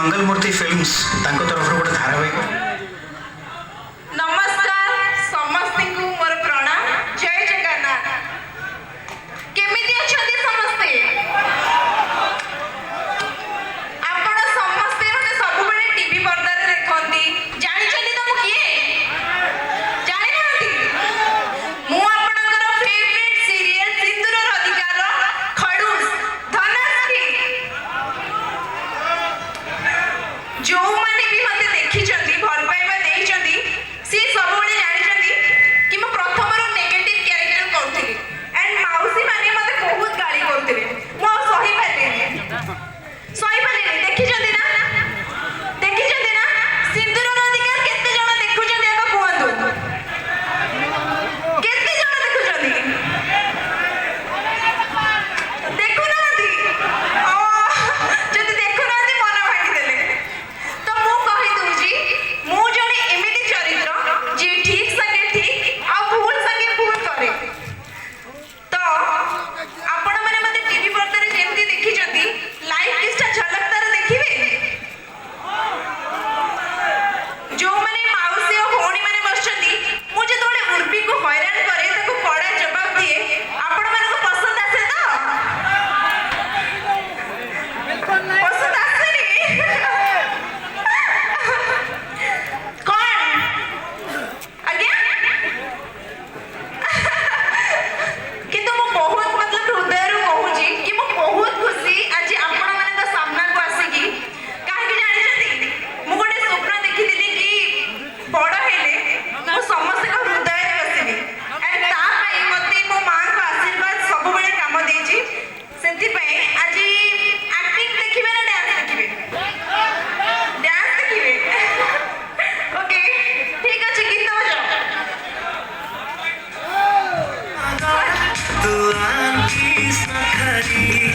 मंगलमूर्ति films तांको तरफ गोटे धारावाहिक नमस्कार समस्त को मोर प्रणाम जय जगन्नाथ केमिति अछंती समस्ते आपण समस्ते मते सब बेले टीवी पर्दा रे देखंती जानि चली त मु किए जानि नांती मु आपणकर फेवरेट सीरियल सिंदूर अधिकार खडूस धनश्री जो माने भी मते देखि चंदी भल पाइबा देई चंदी सी सब बेले जानि चंदी कि मु प्रथम रो नेगेटिव कैरेक्टर करथि एंड माउसी माने मते बहुत गाली करथि मु सही पाले देखि चंदी ना सिंदूर अधिकार केते जण देखु चंदी आको कुहंतु केते जण देखु चंदी देखु नांती ओ जदि देखु नांती मन भांगी देले तो मु कहि दूजी मु जणे एमिति चरित्र जे ठीक संगे ठीक आ भूल संगे भूल करे तो आपण माने मते टीवी पर्दा रे जेमति देखि चंदी लाइव किस्टा झलक तार देखिबे जो माने माउसी और भौणी माने बसचंदी मु जे तोले उर्बी को हैरान करे ताको कड़ा जवाब दिए आपण माने को पसंद आसे तो पसंद आसेनी कौन आज्ञा किंतु मु बहुत मतलब हृदय रो कहूची कि मु बहुत खुशी आज आपण माने तो सामना को आसी की काहे कि जानि छथि मु गोटे स्वप्न देखिथिली कि बड़ हेले मु समस्त को हृदय रे बसिबी एंड ता पई मते मो मां को आशीर्वाद सब बेले काम देची सेंति पई आज एक्टिंग देखिबे ना डांस देखिबे ओके ठीक अछि गीत बजाओ तू आंखी सखरी